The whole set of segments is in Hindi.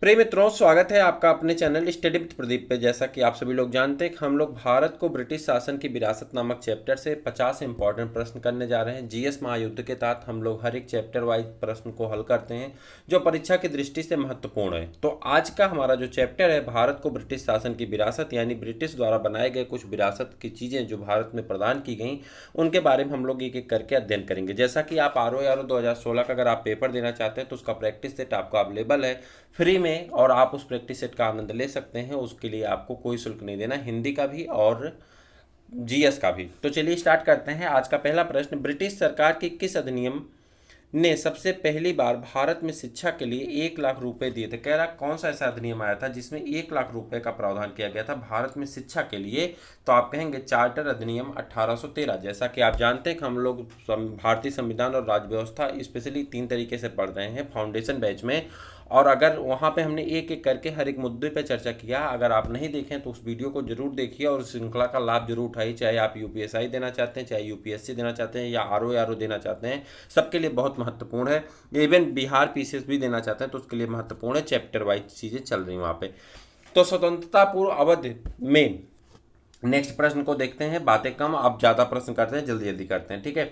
प्रिय मित्रों, स्वागत है आपका अपने चैनल स्टडी विद प्रदीप पे। जैसा कि आप सभी लोग जानते हैं, हम लोग भारत को ब्रिटिश शासन की विरासत नामक चैप्टर से 50 इंपॉर्टेंट प्रश्न करने जा रहे हैं। जीएस महायुद्ध के तहत हम लोग हर एक चैप्टर वाइज प्रश्न को हल करते हैं जो परीक्षा की दृष्टि से महत्वपूर्ण है। तो आज का हमारा जो चैप्टर है, भारत को ब्रिटिश शासन की विरासत, यानी ब्रिटिश द्वारा बनाए गए कुछ विरासत की चीज़ें जो भारत में प्रदान की गई, उनके बारे में हम लोग एक एक करके अध्ययन करेंगे। जैसा कि आप RO 2016 का अगर आप पेपर देना चाहते हैं तो उसका प्रैक्टिस सेट आपको अवेलेबल है फ्री में, और आप उस प्रैक्टिस सेट का आनंद ले सकते हैं। उसके लिए आपको कोई शुल्क नहीं देना, हिंदी का भी और जीएस का भी। तो चलिए स्टार्ट करते हैं। आज का पहला प्रश्न, ब्रिटिश सरकार के किस अधिनियम ने सबसे पहली बार भारत में शिक्षा के लिए 1 लाख रुपए दिए थे? कह रहा कौन सा ऐसा अधिनियम आया था जिसमें 1 लाख रुपए का प्रावधान किया गया था भारत में शिक्षा के लिए? तो आप कहेंगे चार्टर अधिनियम 1813। जैसा कि आप जानते हैं कि हम लोग भारतीय संविधान और राज्य व्यवस्था स्पेशली 3 तरीके से पढ़ रहे हैं फाउंडेशन बैच में, और अगर वहाँ पे हमने एक एक करके हर एक मुद्दे पे चर्चा किया। अगर आप नहीं देखें तो उस वीडियो को जरूर देखिए और उस श्रृंखला का लाभ जरूर उठाइए। चाहे आप UPSI देना चाहते हैं, चाहे UPSC देना चाहते हैं, या RO देना चाहते हैं, सबके लिए बहुत महत्वपूर्ण है। इवन बिहार PCS भी देना चाहते हैं तो उसके लिए महत्वपूर्ण है। चैप्टर वाइज चीज़ें चल रही वहाँ पे। तो स्वतंत्रता पूर्व अवधि में, नेक्स्ट प्रश्न को देखते हैं। बातें कम, आप ज़्यादा प्रश्न करते हैं, जल्दी जल्दी करते हैं, ठीक है।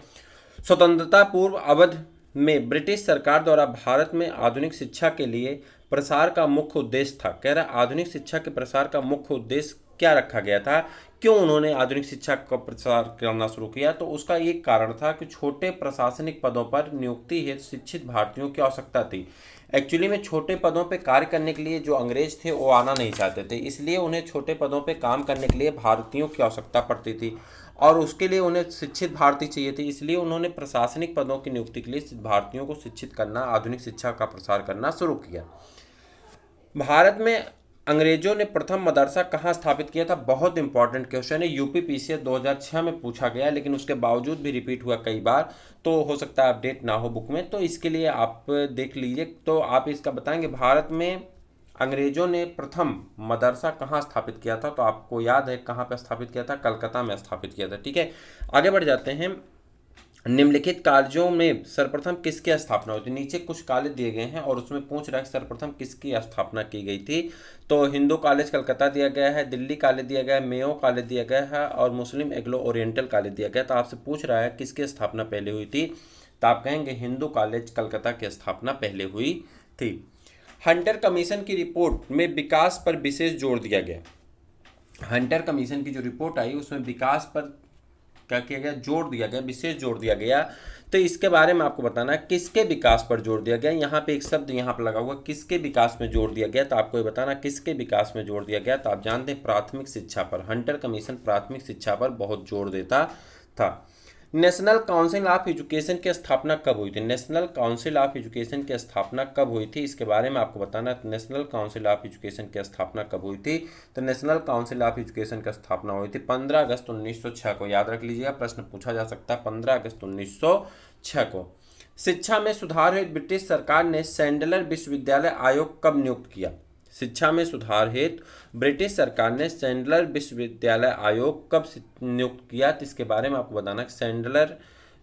स्वतंत्रता पूर्व अवधि में ब्रिटिश सरकार द्वारा भारत में आधुनिक शिक्षा के लिए प्रसार का मुख्य उद्देश्य था। कह रहा है आधुनिक शिक्षा के प्रसार का मुख्य उद्देश्य क्या रखा गया था? क्यों उन्होंने आधुनिक शिक्षा का प्रसार करना शुरू किया? तो उसका एक कारण था कि छोटे प्रशासनिक पदों पर नियुक्ति हेतु शिक्षित भारतीयों की आवश्यकता थी। एक्चुअली में छोटे पदों पे कार्य करने के लिए जो अंग्रेज थे वो आना नहीं चाहते थे, इसलिए उन्हें छोटे पदों पे काम करने के लिए भारतीयों की आवश्यकता पड़ती थी, और उसके लिए उन्हें शिक्षित भारतीय चाहिए थे। इसलिए उन्होंने प्रशासनिक पदों की नियुक्ति के लिए भारतीयों को शिक्षित करना, आधुनिक शिक्षा का प्रसार करना शुरू किया। भारत में अंग्रेजों ने प्रथम मदरसा कहाँ स्थापित किया था? बहुत इंपॉर्टेंट क्वेश्चन है, UPPCS 2006 में पूछा गया, लेकिन उसके बावजूद भी रिपीट हुआ कई बार, तो हो सकता है अपडेट ना हो बुक में, तो इसके लिए आप देख लीजिए। तो आप इसका बताएंगे भारत में अंग्रेजों ने प्रथम मदरसा कहाँ स्थापित किया था? तो आपको याद है कहाँ पर स्थापित किया था? कलकत्ता में स्थापित किया था, ठीक है। आगे बढ़ जाते हैं। निम्नलिखित कार्यों में सर्वप्रथम किसकी स्थापना हुई थी? नीचे कुछ कॉलेज दिए गए हैं और उसमें पूछ रहा है सर्वप्रथम किसकी स्थापना की गई थी। तो हिंदू कॉलेज कलकत्ता दिया गया है, दिल्ली कॉलेज दिया गया है, मेयो कॉलेज दिया गया है, और मुस्लिम एग्लो ओरिएंटल कॉलेज दिया गया। तो आपसे पूछ रहा है किसकी स्थापना पहले हुई थी? तो आप कहेंगे हिंदू कॉलेज कलकत्ता की स्थापना पहले हुई थी। हंटर कमीशन की रिपोर्ट में विकास पर विशेष जोर दिया गया। हंटर कमीशन की जो रिपोर्ट आई उसमें विकास पर क्या किया गया? जोर दिया गया, विशेष जोर दिया गया। तो इसके बारे में आपको बताना है किसके विकास पर जोर दिया गया। यहाँ पे एक शब्द यहाँ पर लगा हुआ, किसके विकास में जोर दिया गया, तो आपको ये बताना किसके विकास में जोर दिया गया। तो आप जानते हैं प्राथमिक शिक्षा पर। हंटर कमीशन प्राथमिक शिक्षा पर बहुत जोर देता था। नेशनल काउंसिल ऑफ एजुकेशन की स्थापना कब हुई थी? नेशनल काउंसिल ऑफ एजुकेशन की स्थापना कब हुई थी, इसके बारे में आपको बताना है। नेशनल काउंसिल ऑफ एजुकेशन की स्थापना कब हुई थी? तो नेशनल काउंसिल ऑफ एजुकेशन की स्थापना हुई थी 15 अगस्त 1906 को। याद रख लीजिएगा, प्रश्न पूछा जा सकता है 15 अगस्त 1906 को। शिक्षा में सुधार हेतु ब्रिटिश सरकार ने सैंडलर विश्वविद्यालय आयोग कब नियुक्त किया? शिक्षा में सुधार हेतु ब्रिटिश सरकार ने सैंडलर विश्वविद्यालय आयोग कब नियुक्त किया? तो इसके बारे में आपको बताना कि सैंडलर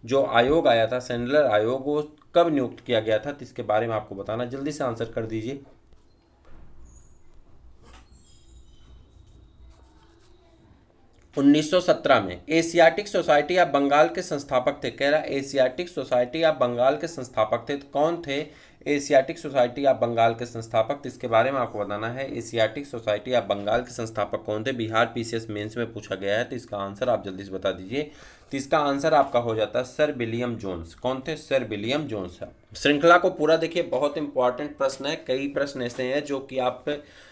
जो आयोग आया था, सैंडलर आयोग, वो कब नियुक्त किया गया था? तो इसके बारे में आपको बताना। जल्दी से आंसर कर दीजिए। 1917 में। एशियाटिक सोसाइटी ऑफ बंगाल के संस्थापक थे। कह रहा एशियाटिक सोसाइटी ऑफ बंगाल के संस्थापक थे, तो कौन थे एशियाटिक सोसाइटी ऑफ बंगाल के संस्थापक? तो इसके बारे में आपको बताना है एशियाटिक सोसाइटी ऑफ बंगाल के संस्थापक कौन थे। बिहार PCS मेंस में पूछा गया है, तो इसका आंसर आप जल्दी से बता दीजिए। तो इसका आंसर आपका हो जाता है सर विलियम जोन्स। कौन थे? सर विलियम जोन्स है। श्रृंखला को पूरा देखिए, बहुत इंपॉर्टेंट प्रश्न है। कई प्रश्न ऐसे हैं जो कि आप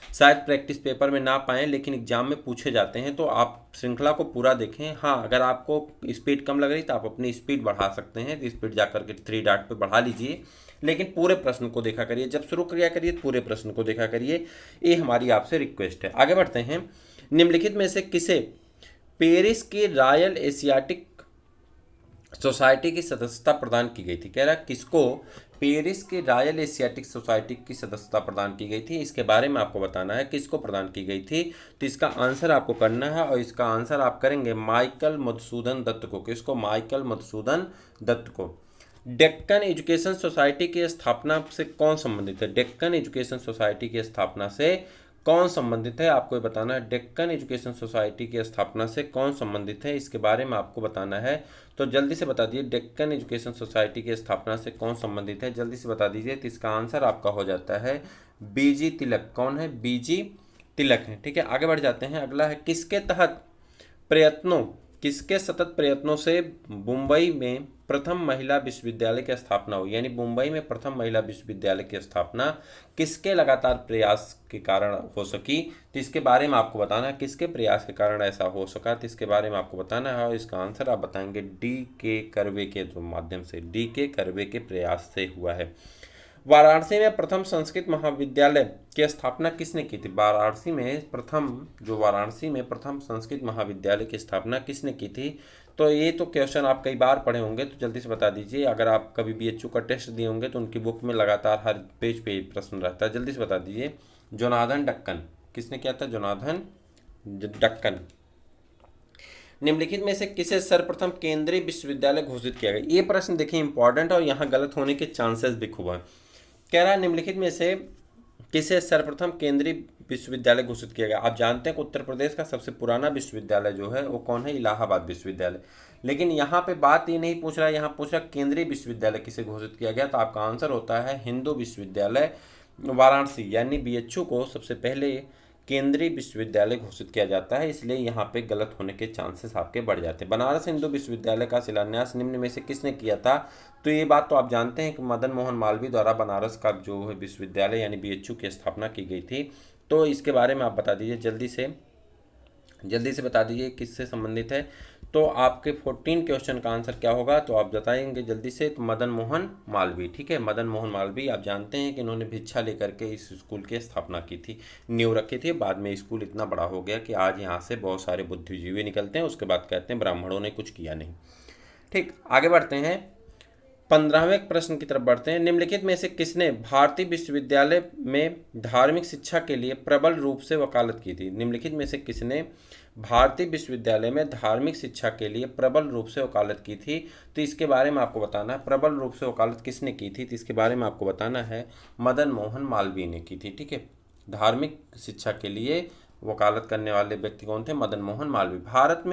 शायद प्रैक्टिस पेपर में ना पाएं लेकिन एग्जाम में पूछे जाते हैं, तो आप श्रृंखला को पूरा देखें। हाँ, अगर आपको स्पीड कम लग रही तो आप अपनी स्पीड बढ़ा सकते हैं, तो स्पीड जाकर के 3 डॉट पे बढ़ा लीजिए, लेकिन पूरे प्रश्न को देखा करिए। जब शुरू किया करिए पूरे प्रश्न को देखा करिए, ये हमारी आपसे रिक्वेस्ट है। आगे बढ़ते हैं। निम्नलिखित में से किसे पेरिस की रॉयल एशियाटिक सोसाइटी की सदस्यता प्रदान की गई थी? कह रहा किसको पेरिस के रॉयल एशियाटिक सोसाइटी की सदस्यता प्रदान की गई थी, इसके बारे में आपको बताना है किसको प्रदान की गई थी। तो इसका आंसर आपको करना है, और इसका आंसर आप करेंगे माइकल मधुसूदन दत्त को। किसको? माइकल मधुसूदन दत्त को। डेक्कन एजुकेशन सोसाइटी की स्थापना से कौन संबंधित है? डेक्कन एजुकेशन सोसाइटी की स्थापना से कौन संबंधित है, आपको ये बताना है। डेक्कन एजुकेशन सोसाइटी की स्थापना से कौन संबंधित है, इसके बारे में आपको बताना है। तो जल्दी से बता दीजिए, डेक्कन एजुकेशन सोसाइटी की स्थापना से कौन संबंधित है, जल्दी से बता दीजिए। तो इसका आंसर आपका हो जाता है बीजी तिलक। कौन है? बीजी तिलक है। ठीक है, आगे बढ़ जाते हैं। अगला है, किसके सतत प्रयत्नों से मुंबई में प्रथम महिला विश्वविद्यालय की स्थापना हुई? यानी मुंबई में प्रथम महिला विश्वविद्यालय की स्थापना किसके लगातार प्रयास के कारण हो सकी? तो इसके बारे में आपको बताना है, किसके प्रयास के कारण ऐसा हो सका, तो इसके बारे में आपको बताना है। और इसका आंसर आप बताएंगे डी के कर्वे के माध्यम से, डी के कर्वे के प्रयास से हुआ है। वाराणसी में प्रथम संस्कृत महाविद्यालय की स्थापना किसने की थी? वाराणसी में प्रथम संस्कृत महाविद्यालय की स्थापना किसने की थी? तो ये तो क्वेश्चन आप कई बार पढ़े होंगे, तो जल्दी से बता दीजिए। अगर आप कभी बीएचयू का टेस्ट दिए होंगे तो उनकी बुक में लगातार हर पेज पे प्रश्न रहता है। जल्दी से बता दीजिए। जोनाथन डक्कन। किसने किया था? जोनाथन डक्कन। निम्नलिखित में से किसे सर्वप्रथम केंद्रीय विश्वविद्यालय घोषित किया गया? ये प्रश्न देखिए इंपॉर्टेंट, और यहाँ गलत होने के चांसेस भी खूब हैं। कह रहा है निम्नलिखित में से किसे सर्वप्रथम केंद्रीय विश्वविद्यालय घोषित किया गया? आप जानते हैं कि उत्तर प्रदेश का सबसे पुराना विश्वविद्यालय जो है वो कौन है? इलाहाबाद विश्वविद्यालय। लेकिन यहाँ पे बात ये नहीं पूछ रहा है, यहाँ पूछ रहा केंद्रीय विश्वविद्यालय किसे घोषित किया गया। तो आपका आंसर होता है हिंदू विश्वविद्यालय वाराणसी। यानी बीएचयू को सबसे पहले केंद्रीय विश्वविद्यालय घोषित किया जाता है, इसलिए यहाँ पे गलत होने के चांसेस आपके बढ़ जाते हैं। बनारस हिंदू विश्वविद्यालय का शिलान्यास निम्न में से किसने किया था? तो ये बात तो आप जानते हैं कि मदन मोहन मालवीय द्वारा बनारस का जो है विश्वविद्यालय यानी बीएचयू की स्थापना की गई थी। तो इसके बारे में आप बता दीजिए, जल्दी से बता दीजिए किससे संबंधित है। तो आपके 14 क्वेश्चन का आंसर क्या होगा, तो आप बताएंगे जल्दी से। तो मदन मोहन मालवीय। ठीक है, मदन मोहन मालवीय। आप जानते हैं कि इन्होंने भिक्षा लेकर के इस स्कूल की स्थापना की थी, नींव रखी थी। बाद में स्कूल इतना बड़ा हो गया कि आज यहाँ से बहुत सारे बुद्धिजीवी निकलते हैं। उसके बाद कहते हैं ब्राह्मणों ने कुछ किया नहीं। ठीक, आगे बढ़ते हैं। 15वें प्रश्न की तरफ बढ़ते हैं। निम्नलिखित में से किसने भारतीय विश्वविद्यालय में धार्मिक शिक्षा के लिए प्रबल रूप से वकालत की थी? निम्नलिखित में से किसने भारतीय विश्वविद्यालय में धार्मिक शिक्षा के लिए प्रबल रूप से वकालत की थी? तो इसके बारे में आपको बताना है, प्रबल रूप से वकालत किसने की थी, तो इसके बारे में आपको बताना है। मदन मोहन मालवीय ने की थी। ठीक है, धार्मिक शिक्षा के लिए वकालत करने वाले व्यक्ति कौन थे? मदन मोहन मालवीय। भारत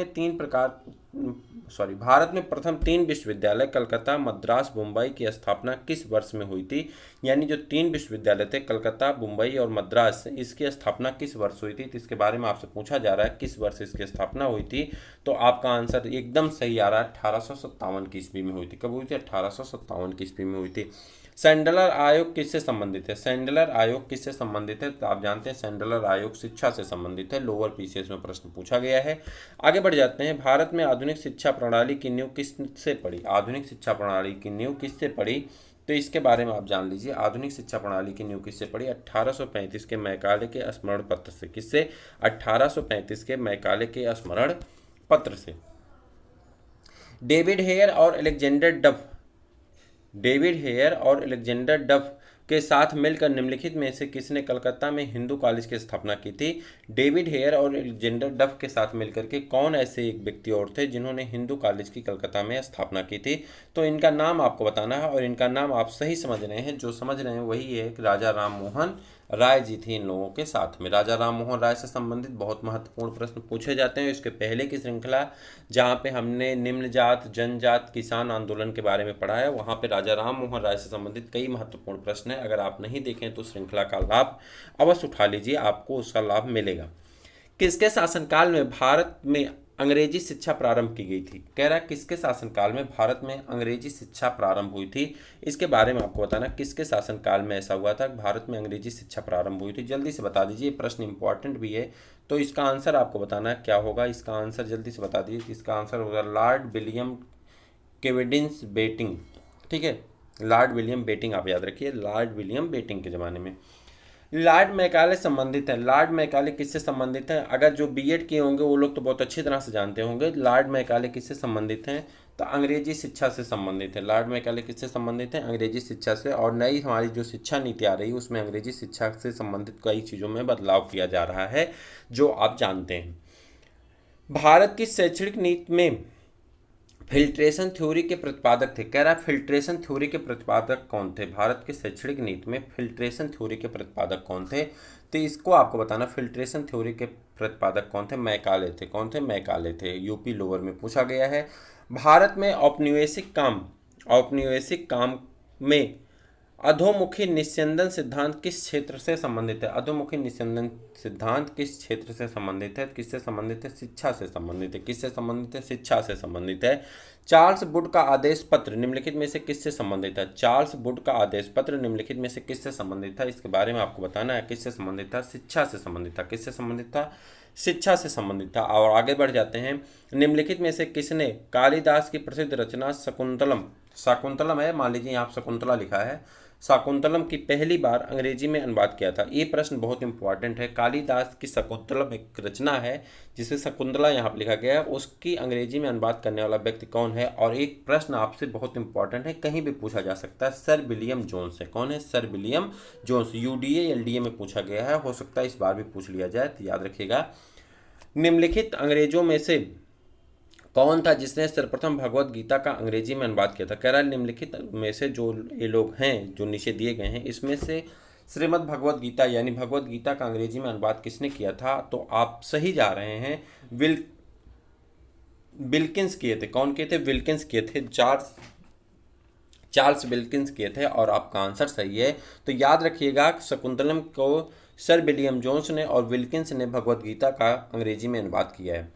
में प्रथम 3 विश्वविद्यालय कलकत्ता, मद्रास, मुंबई की स्थापना किस वर्ष में हुई थी? यानी जो 3 विश्वविद्यालय थे कलकत्ता, मुंबई और मद्रास, इसकी स्थापना किस वर्ष हुई थी? तो इसके बारे में आपसे पूछा जा रहा है किस वर्ष इसकी स्थापना हुई थी। तो आपका आंसर एकदम सही आ रहा है, 1857 की ईस्वी में हुई थी। कब हुई थी? 1857 की ईस्वी में हुई थी। सैंडलर आयोग किससे संबंधित है? सैंडलर आयोग किससे संबंधित है? तो आप जानते हैं सैंडलर आयोग शिक्षा से संबंधित है। लोअर पीसीएस में प्रश्न पूछा गया है। आगे बढ़ जाते हैं। भारत में आधुनिक शिक्षा प्रणाली की नींव किससे पड़ी? आधुनिक शिक्षा प्रणाली की नींव किससे पड़ी? तो इसके बारे में आप जान लीजिए। आधुनिक शिक्षा प्रणाली की नींव किससे पड़ी? 1835 के मैकाले के स्मरण पत्र से। किससे? 1835 के मैकाले के स्मरण पत्र से। डेविड हेयर और अलेक्जेंडर डफ के साथ मिलकर निम्नलिखित में से किसने कलकत्ता में हिंदू कॉलेज की स्थापना की थी? डेविड हेयर और अलेक्जेंडर डफ के साथ मिलकर के कौन ऐसे एक व्यक्ति और थे जिन्होंने हिंदू कॉलेज की कलकत्ता में स्थापना की थी? तो इनका नाम आपको बताना है, और इनका नाम आप सही समझ रहे हैं। जो समझ रहे हैं वही है कि राजा राम मोहन राय जी थी इन लोगों के साथ में। राजा राम मोहन राय से संबंधित बहुत महत्वपूर्ण प्रश्न पूछे जाते हैं। इसके पहले की श्रृंखला जहाँ पे हमने निम्न जात, जनजात, किसान आंदोलन के बारे में पढ़ा है, वहाँ पे राजा राम मोहन राय से संबंधित कई महत्वपूर्ण प्रश्न हैं। अगर आप नहीं देखें तो श्रृंखला का लाभ अवश्य उठा लीजिए, आपको उसका लाभ मिलेगा। किसके शासनकाल में भारत में अंग्रेजी शिक्षा प्रारंभ की गई थी? कह रहा है किसके शासनकाल में भारत में अंग्रेजी शिक्षा प्रारंभ हुई थी? इसके बारे में आपको बताना किसके शासनकाल में ऐसा हुआ था भारत में अंग्रेजी शिक्षा प्रारंभ हुई थी। जल्दी से बता दीजिए, प्रश्न इंपॉर्टेंट भी है। तो इसका आंसर आपको बताना है क्या होगा। इसका आंसर जल्दी से बता दीजिए। इसका आंसर होगा लॉर्ड विलियम केवेडिंस बेटिंग। ठीक है, लॉर्ड विलियम बेटिंग आप याद रखिए, लॉर्ड विलियम बेटिंग के ज़माने में। लॉर्ड मैकाले संबंधित है। लॉर्ड मैकाले किससे संबंधित हैं? अगर जो बीएड किए होंगे वो लोग तो बहुत अच्छी तरह से जानते होंगे। लॉर्ड मैकाले किससे संबंधित हैं? तो अंग्रेजी शिक्षा से संबंधित है। लॉर्ड मैकाले किससे संबंधित हैं? अंग्रेजी शिक्षा से। और नई हमारी जो शिक्षा नीति आ रही है उसमें अंग्रेजी शिक्षा से संबंधित कई चीज़ों में बदलाव किया जा रहा है, जो आप जानते हैं। भारत की शैक्षणिक नीति में फिल्ट्रेशन थ्योरी के प्रतिपादक थे। कह रहा है फिल्ट्रेशन थ्योरी के प्रतिपादक कौन थे, भारत की शैक्षणिक नीति में फिल्ट्रेशन थ्योरी के प्रतिपादक कौन थे। तो इसको आपको बताना, फिल्ट्रेशन थ्योरी के प्रतिपादक कौन थे, मैकाले थे। कौन थे, मैकाले थे। यूपी लोअर में पूछा गया है। भारत में औपनिवेशिक काम में अधोमुखी निस्यंदन सिद्धांत किस क्षेत्र से संबंधित है। अधोमुखी निस्यंदन सिद्धांत किस क्षेत्र से संबंधित है, किससे संबंधित है, शिक्षा से संबंधित है। किससे संबंधित है, शिक्षा से संबंधित है। चार्ल्स वुड का आदेश पत्र निम्नलिखित में से किससे संबंधित है। चार्ल्स वुड का आदेश पत्र निम्नलिखित में से किससे संबंधित था, इसके बारे में आपको बताना है। किससे संबंधित था, शिक्षा से संबंधित था। किससे संबंधित था, शिक्षा से संबंधित था। और आगे बढ़ जाते हैं। निम्नलिखित में से किसने कालिदास की प्रसिद्ध रचना शाकुंतलम है, मान लीजिए यहाँ शकुंतला लिखा है, शाकुंतलम की पहली बार अंग्रेजी में अनुवाद किया था। ये प्रश्न बहुत इंपॉर्टेंट है। कालिदास की शकुंतलम एक रचना है जिसे शकुंतला यहाँ पर लिखा गया है, उसकी अंग्रेजी में अनुवाद करने वाला व्यक्ति कौन है। और एक प्रश्न आपसे बहुत इंपॉर्टेंट है, कहीं भी पूछा जा सकता है, सर विलियम जोन्स है। कौन है, sir William Jones. UDA LDA में पूछा गया है, हो सकता है इस बार भी पूछ लिया जाए, तो याद रखिएगा। निम्नलिखित अंग्रेजों में से कौन था जिसने सर्वप्रथम भगवत गीता का अंग्रेजी में अनुवाद किया था। कह रहा है निम्नलिखित में से जो ये लोग हैं जो नीचे दिए गए हैं, इसमें से श्रीमद् भगवत गीता यानी भगवत गीता का अंग्रेजी में अनुवाद किसने किया था। तो आप सही जा रहे हैं, विल्किंस किए थे। कौन किए थे, विल्किंस किए थे। चार्ल्स विल्किंस किए थे और आपका आंसर सही है। तो याद रखिएगा, शकुंतलम को सर विलियम जोन्स ने और विल्किंस ने भगवत गीता का अंग्रेजी में अनुवाद किया है।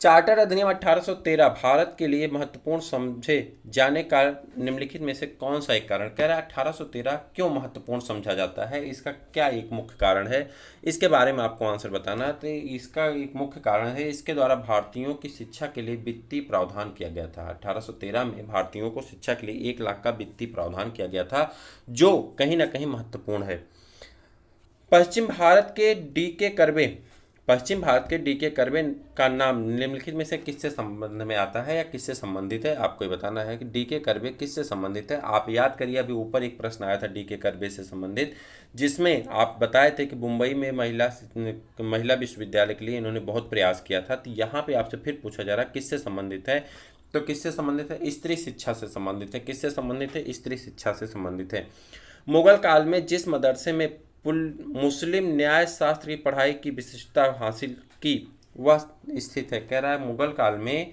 चार्टर अधिनियम 1813 भारत के लिए महत्वपूर्ण समझे जाने का निम्नलिखित में से कौन सा एक कारण। कह रहा है 1813 क्यों महत्वपूर्ण समझा जाता है, इसका क्या एक मुख्य कारण है, इसके बारे में आपको आंसर बताना है। तो इसका एक मुख्य कारण है, इसके द्वारा भारतीयों की शिक्षा के लिए वित्तीय प्रावधान किया गया था। 1813 में भारतीयों को शिक्षा के लिए 1 लाख का वित्तीय प्रावधान किया गया था, जो कहीं ना कहीं महत्वपूर्ण है। पश्चिम भारत के डी के कर्वे का नाम निम्नलिखित में से किससे संबंध में आता है या किससे संबंधित है, आपको ये बताना है कि डी के कर्वे किससे संबंधित है। आप याद करिए, अभी ऊपर एक प्रश्न आया था डी के कर्वे से संबंधित, जिसमें आप बताए थे कि मुंबई में महिला विश्वविद्यालय के लिए इन्होंने बहुत प्रयास किया था। तो यहाँ पे आपसे फिर पूछा जा रहा है किससे संबंधित है। तो किससे संबंधित है, स्त्री शिक्षा से संबंधित है। किससे संबंधित है, स्त्री शिक्षा से संबंधित है। मुगल काल में जिस मदरसे में मुस्लिम न्याय शास्त्र की पढ़ाई की विशिष्टता हासिल की वह स्थित है। कह रहा है मुगल काल में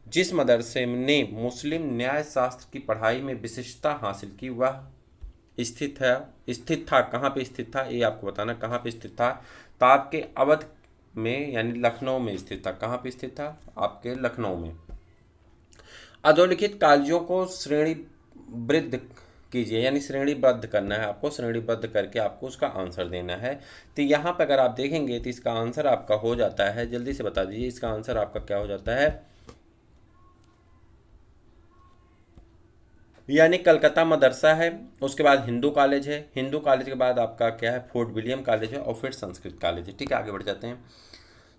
जिस मदरसे ने मुस्लिम न्याय शास्त्र की पढ़ाई में विशिष्टता हासिल की वह स्थित था। कहाँ पे स्थित था, ये आपको बताना कहाँ पे स्थित था। तो आपके अवध में यानी लखनऊ में स्थित था। कहाँ पे स्थित था, आपके लखनऊ में। अधोलिखित कालजों को श्रेणीबद्ध कीजिए, यानी श्रेणीबद्ध करना है आपको, श्रेणीबद्ध करके आपको उसका आंसर देना है। तो यहाँ पर अगर आप देखेंगे तो इसका आंसर आपका हो जाता है, जल्दी से बता दीजिए इसका आंसर आपका क्या हो जाता है, यानी कलकत्ता मदरसा है, उसके बाद हिंदू कॉलेज है, हिंदू कॉलेज के बाद आपका क्या है, फोर्ट विलियम कॉलेज है, और फिर संस्कृत कॉलेज है। ठीक है, आगे बढ़ जाते हैं।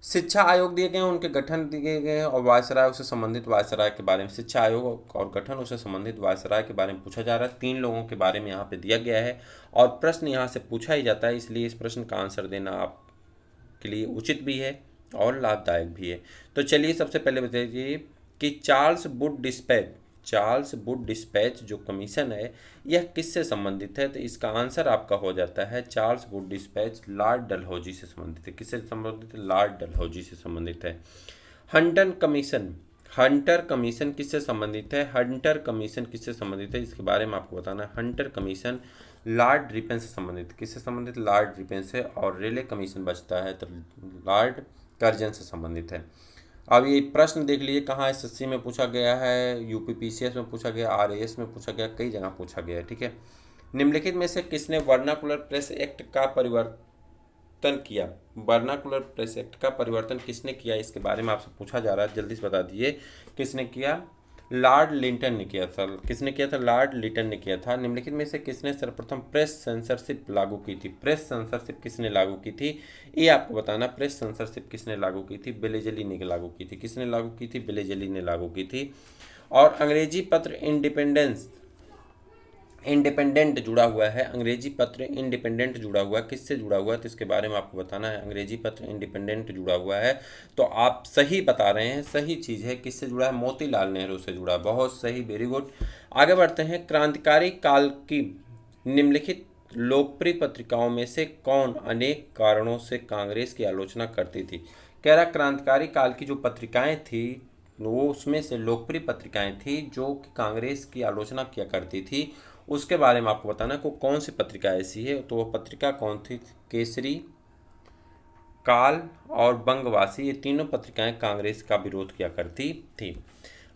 शिक्षा आयोग दिए गए हैं, उनके गठन दिए गए हैं, और वायसराय उससे संबंधित वायसराय के बारे में, शिक्षा आयोग और गठन उससे संबंधित वायसराय के बारे में पूछा जा रहा है। 3 लोगों के बारे में यहाँ पे दिया गया है और प्रश्न यहाँ से पूछा ही जाता है, इसलिए इस प्रश्न का आंसर देना आपके लिए उचित भी है और लाभदायक भी है। तो चलिए सबसे पहले बताइए कि चार्ल्स वुड डिस्पैच जो कमीशन है यह किससे संबंधित है। तो इसका आंसर आपका हो जाता है Charles Wood dispatch Lord Dalhousie से संबंधित है। किससे संबंधित है, लॉर्ड डलहौजी से संबंधित है। हंटर कमीशन किससे संबंधित है, हंटर कमीशन किससे संबंधित है, इसके बारे में आपको बताना है। हंटर कमीशन लॉर्ड रिपन से संबंधित, किससे संबंधित, लॉर्ड रिपन से। और रेले कमीशन बचता है तो लॉर्ड कर्जन से संबंधित है। अब ये प्रश्न देख लीजिए कहाँ एसएससी में पूछा गया है, यूपीपीसीएस में पूछा गया, आरएएस में पूछा गया, कई जगह पूछा गया है। ठीक है, निम्नलिखित में से किसने वर्नाकुलर प्रेस एक्ट का परिवर्तन किया, वर्नाकुलर प्रेस एक्ट का परिवर्तन किसने किया, इसके बारे में आपसे पूछा जा रहा है, जल्दी से बता दीजिए किसने किया। लॉर्ड लिंटन ने किया था। किसने किया था, लॉर्ड लिंटन ने किया था। निम्नलिखित में से किसने सर्वप्रथम प्रेस सेंसरशिप लागू की थी, प्रेस सेंसरशिप किसने लागू की थी, ये आपको बताना। प्रेस सेंसरशिप किसने लागू की थी, बेलेजली ने लागू की थी। किसने लागू की थी, बेलेजली ने लागू की थी। और अंग्रेजी पत्र इंडिपेंडेंट जुड़ा हुआ है, अंग्रेजी पत्र इंडिपेंडेंट जुड़ा हुआ है, किससे जुड़ा हुआ है तो इसके बारे में आपको बताना है। अंग्रेजी पत्र इंडिपेंडेंट जुड़ा हुआ है, तो आप सही बता रहे हैं, सही चीज़ है। किससे जुड़ा है? मोतीलाल नेहरू से जुड़ा। बहुत सही, वेरी गुड। आगे बढ़ते हैं। क्रांतिकारी काल की निम्नलिखित लोकप्रिय पत्रिकाओं में से कौन अनेक कारणों से कांग्रेस की आलोचना करती थी? कह रहा क्रांतिकारी काल की जो पत्रिकाएं थी वो उसमें से लोकप्रिय पत्रिकाएं थी जो कि कांग्रेस की आलोचना किया करती थी, उसके बारे में आपको बताना है को कौन सी पत्रिका ऐसी है। तो वो पत्रिका कौन थी? केसरी, काल और बंगवासी, ये तीनों पत्रिकाएं कांग्रेस का विरोध किया करती थी।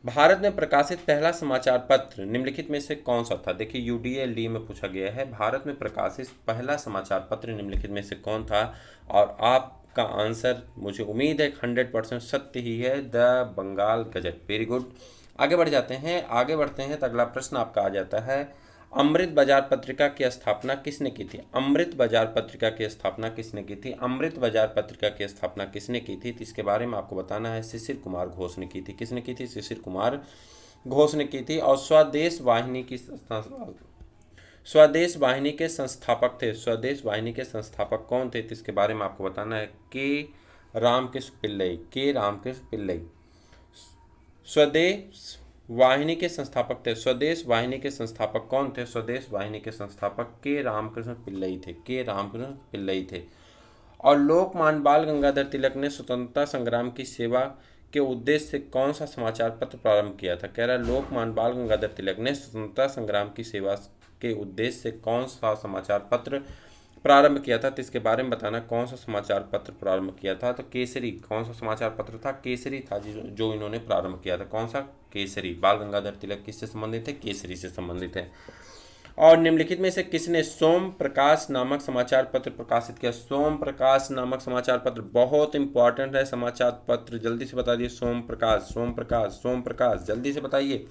भारत में प्रकाशित पहला समाचार पत्र निम्नलिखित में से कौन सा था? देखिए यूडीएलडी में पूछा गया है, भारत में प्रकाशित पहला समाचार पत्र निम्नलिखित में से कौन था? और आपका आंसर मुझे उम्मीद है 100% सत्य ही है, the Bengal Gazette. Very good. आगे बढ़ जाते हैं, आगे बढ़ते हैं तो अगला प्रश्न आपका आ जाता है, अमृत बाजार पत्रिका की स्थापना किसने की थी? अमृत बाजार पत्रिका की स्थापना किसने की थी? अमृत बाजार पत्रिका की स्थापना किसने की थी? तो इसके बारे में आपको बताना है, शिशिर कुमार घोष ने की थी। किसने की थी? शिशिर कुमार घोष ने की थी। और स्वदेश वाहिनी की स्वदेश वाहिनी के संस्थापक थे। स्वदेश वाहिनी के संस्थापक कौन थे? तो इसके बारे में आपको बताना है, के रामकृष्ण पिल्लई। के रामकृष्ण पिल्लई स्वदेश वाहिनी के संस्थापक थे। स्वदेश वाहिनी के संस्थापक कौन थे? स्वदेश वाहिनी के संस्थापक के रामकृष्ण पिल्लई थे। के रामकृष्ण पिल्लई थे। और लोकमान्य बाल गंगाधर तिलक ने स्वतंत्रता संग्राम की सेवा के उद्देश्य से कौन सा समाचार पत्र प्रारंभ किया था? कह रहा है लोकमान्य बाल गंगाधर तिलक ने स्वतंत्रता संग्राम की सेवा के उद्देश्य से कौन सा समाचार पत्र प्रारंभ किया था? तो इसके बारे में बताना, कौन सा समाचार पत्र प्रारंभ किया था? तो केसरी। कौन सा समाचार पत्र था? केसरी था जो इन्होंने प्रारंभ किया था। कौन सा? केसरी। बाल गंगाधर तिलक किससे संबंधित है? केसरी से संबंधित है। और निम्नलिखित में से किसने सोम प्रकाश नामक समाचार पत्र प्रकाशित किया? सोम प्रकाश नामक समाचार पत्र बहुत इंपॉर्टेंट है समाचार पत्र, जल्दी से बता दिए। सोम प्रकाश, सोम प्रकाश, सोम प्रकाश, जल्दी से बताइए।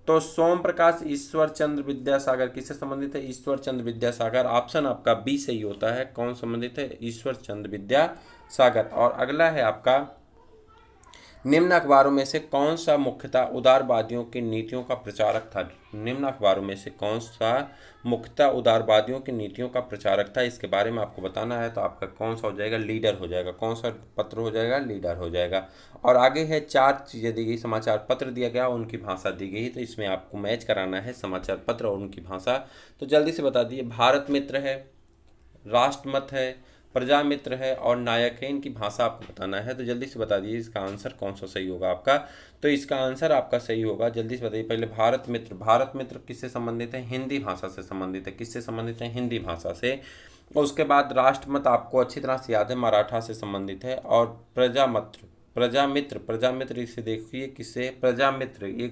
तो सोम प्रकाश ईश्वर चंद्र विद्यासागर किससे संबंधित है? ईश्वर चंद्र विद्यासागर। ऑप्शन आपका बी सही होता है। कौन संबंधित है? ईश्वर चंद्र विद्यासागर। और अगला है आपका, निम्न अखबारों में से कौन सा मुख्यतः उदारवादियों की नीतियों का प्रचारक था? निम्न अखबारों में से कौन सा मुख्यतः उदारवादियों की नीतियों का प्रचारक था? इसके बारे में आपको बताना है। तो आपका कौन सा हो जाएगा? लीडर हो जाएगा। कौन सा पत्र हो जाएगा? लीडर हो जाएगा। और आगे है, 4 चीज़ें दी गई, समाचार पत्र दिया गया, उनकी भाषा दी गई। तो इसमें आपको मैच कराना है समाचार पत्र और उनकी भाषा। तो जल्दी से बता दिए। भारत मित्र है, राष्ट्रमत है, प्रजामित्र है और नायक है। इनकी भाषा आपको बताना है। तो जल्दी से बता दीजिए इसका आंसर कौन सा सही होगा आपका। तो इसका आंसर आपका सही होगा, जल्दी से बताइए। पहले भारत मित्र। भारत मित्र किससे संबंधित है? हिंदी भाषा से संबंधित है। किससे संबंधित है? हिंदी भाषा से। और उसके बाद राष्ट्रमत आपको अच्छी तरह से याद है, मराठा से संबंधित है। और प्रजामित्र, प्रजामित्र, प्रजामित्र इसे देखिए किससे? प्रजामित्र ये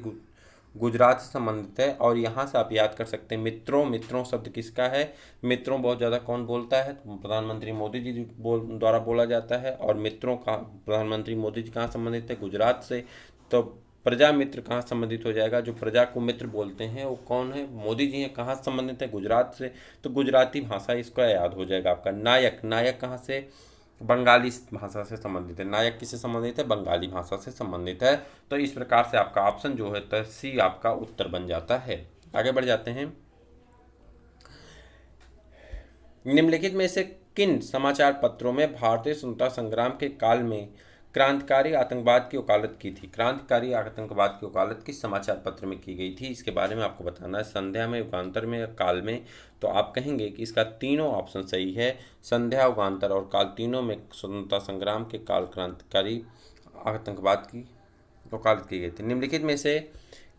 गुजरात से संबंधित है। और यहाँ से आप याद कर सकते हैं मित्रों। मित्रों शब्द किसका है? मित्रों बहुत ज़्यादा कौन बोलता है? तो प्रधानमंत्री मोदी जी द्वारा बोला जाता है। और मित्रों का प्रधानमंत्री मोदी जी कहाँ संबंधित है? गुजरात से। तो प्रजा मित्र कहाँ संबंधित हो जाएगा? जो प्रजा को मित्र बोलते हैं वो कौन है? मोदी जी हैं। कहाँ संबंधित है? गुजरात से। तो गुजराती भाषा इसका याद हो जाएगा आपका। नायक, नायक कहाँ से? बंगाली भाषा से संबंधित है। नायक किससे संबंधित है? बंगाली भाषा से संबंधित है। तो इस प्रकार से आपका ऑप्शन जो है तो सी आपका उत्तर बन जाता है। आगे बढ़ जाते हैं। निम्नलिखित में से किन समाचार पत्रों में भारतीय स्वतंत्रता संग्राम के काल में क्रांतिकारी आतंकवाद की वकालत की थी? क्रांतिकारी आतंकवाद की वकालत किस समाचार पत्र में की गई थी? इसके बारे में आपको बताना है। संध्या में, युगांतर में, काल में। तो आप कहेंगे कि इसका तीनों ऑप्शन सही है। संध्या, युगांतर और काल, तीनों में स्वतंत्रता संग्राम के काल क्रांतिकारी आतंकवाद की वकालत की गई थी। निम्नलिखित में से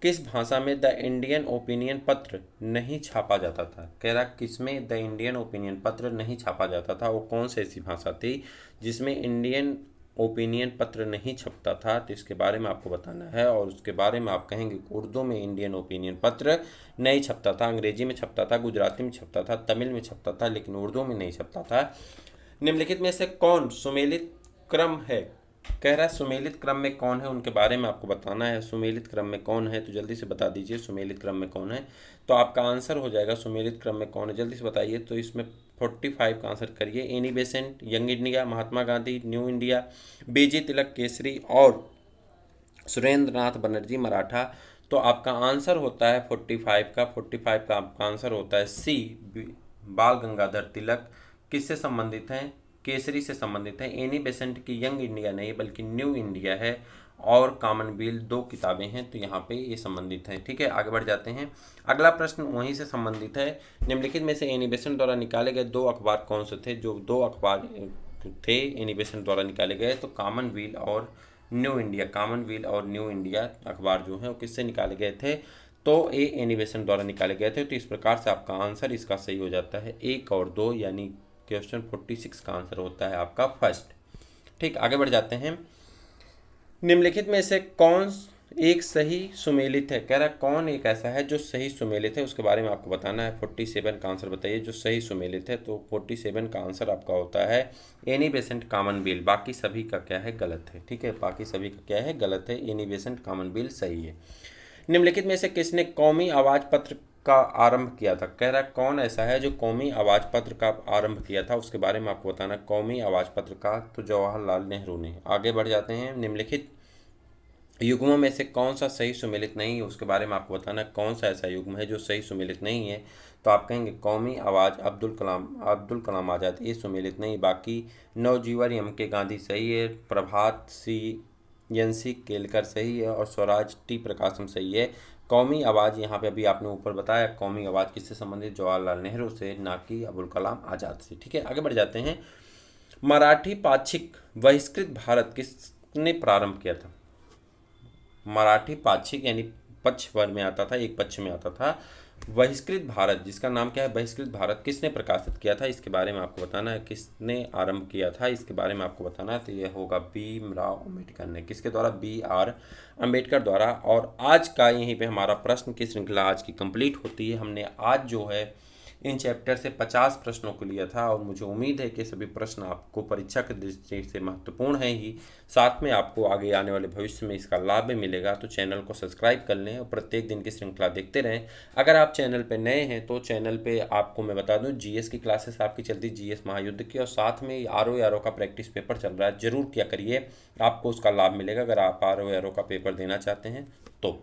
किस भाषा में द इंडियन ओपिनियन पत्र नहीं छापा जाता था? कह रहा किस में द इंडियन ओपिनियन पत्र नहीं छापा जाता था? वो कौन सी ऐसी भाषा थी जिसमें इंडियन ओपिनियन पत्र नहीं छपता था? तो इसके बारे में आपको बताना है। और उसके बारे में आप कहेंगे उर्दू में इंडियन ओपिनियन पत्र नहीं छपता था, अंग्रेजी में छपता था, गुजराती में छपता था, तमिल में छपता था, लेकिन उर्दू में नहीं छपता था। निम्नलिखित में से कौन सुमेलित क्रम है? कह रहा है सुमेलित क्रम में कौन है, उनके बारे में आपको बताना है। सुमेलित क्रम में कौन है? तो जल्दी से बता दीजिए सुमेलित क्रम में कौन है। तो आपका आंसर हो जाएगा सुमेलित क्रम में कौन है, जल्दी से बताइए। तो इसमें 45 का आंसर करिए। Annie Besant, young India, Mahatma Gandhi, new India, बीजी तिलक, केसरी और सुरेंद्र नाथ बनर्जी मराठा। तो आपका आंसर होता है 45 का। 45 का आपका आंसर होता है सी, बाल गंगाधर तिलक। किससे संबंधित हैं? केसरी से संबंधित हैं। एनी बेसेंट की यंग इंडिया नहीं बल्कि न्यू इंडिया है, और कॉमनवेल्थ 2 किताबें हैं, तो यहाँ पे ये संबंधित हैं। ठीक है, आगे बढ़ जाते हैं। अगला प्रश्न वहीं से संबंधित है। निम्नलिखित में से एनी बेसेंट द्वारा निकाले गए 2 अखबार कौन से थे? जो 2 अखबार थे एनी बेसेंट द्वारा निकाले गए, तो कॉमनवेल्थ और न्यू इंडिया। कॉमनवेल्थ और न्यू इंडिया अखबार जो है वो किससे निकाले गए थे? तो ए एनी बेसेंट द्वारा निकाले गए थे। तो इस प्रकार से आपका आंसर इसका सही हो जाता है 1 और 2, यानी क्वेश्चन 46 का आंसर होता है आपका फर्स्ट। ठीक, आगे बढ़ जाते हैं। निम्नलिखित में से कौन एक सही सुमेलित है? कह रहा है कौन एक ऐसा है जो सही सुमेलित है, उसके बारे में आपको बताना है। 47 का आंसर बताइए जो सही सुमेलित है। तो 47 का आंसर आपका होता है एनी बेसेंट कॉमनवेल्थ। बाकी सभी का क्या है? गलत है। ठीक है, बाकी सभी का क्या है? गलत है। एनी बेसेंट कॉमनवेल्थ सही है। निम्नलिखित में से किसने कौमी आवाज पत्र का आरंभ किया था? कह रहा है कौन ऐसा है जो कौमी आवाज पत्र का आरंभ किया था, उसके बारे में आपको बताना। कौमी आवाज पत्र का, तो जवाहरलाल नेहरू ने। आगे बढ़ जाते हैं। निम्नलिखित युग्मों में से कौन सा सही सुमेलित नहीं है, उसके बारे में आपको बताना। कौन सा ऐसा युग्म है जो सही सुमेलित नहीं है? तो आप कहेंगे कौमी आवाज़ अब्दुल कलाम आज़ाद, ये सुमेलित नहीं। बाकी नवजीवन एम के गांधी सही है, प्रभात एनसी केलकर सही है, और स्वराज टी प्रकाशम सही है। कौमी आवाज़ यहाँ पे अभी आपने ऊपर बताया, कौमी आवाज़ किससे संबंधित? जवाहरलाल नेहरू से, ना कि अबुल कलाम आज़ाद से। ठीक है, आगे बढ़ जाते हैं। मराठी पाक्षिक बहिष्कृत भारत किसने प्रारंभ किया था? मराठी पाक्षिक यानी पक्ष वर्ग में आता था, एक पक्ष में आता था। बहिष्कृत भारत, जिसका नाम क्या है? बहिष्कृत भारत, किसने प्रकाशित किया था? इसके बारे में आपको बताना है। किसने आरंभ किया था, इसके बारे में आपको बताना है। तो यह होगा भीमराव अम्बेडकर ने। किसके द्वारा? BR अम्बेडकर द्वारा। और आज का यहीं पे हमारा प्रश्न की श्रृंखला आज की कंप्लीट होती है। हमने आज जो है इन चैप्टर से 50 प्रश्नों को लिया था, और मुझे उम्मीद है कि सभी प्रश्न आपको परीक्षा की दृष्टि से महत्वपूर्ण हैं ही, साथ में आपको आगे आने वाले भविष्य में इसका लाभ भी मिलेगा। तो चैनल को सब्सक्राइब कर लें और प्रत्येक दिन की श्रृंखला देखते रहें। अगर आप चैनल पर नए हैं तो चैनल पे आपको मैं बता दूं GS की क्लासेस आपकी चलती, GS महायुद्ध की, और साथ में RO का प्रैक्टिस पेपर चल रहा है, जरूर किया करिए, आपको उसका लाभ मिलेगा अगर आप RO का पेपर देना चाहते हैं तो।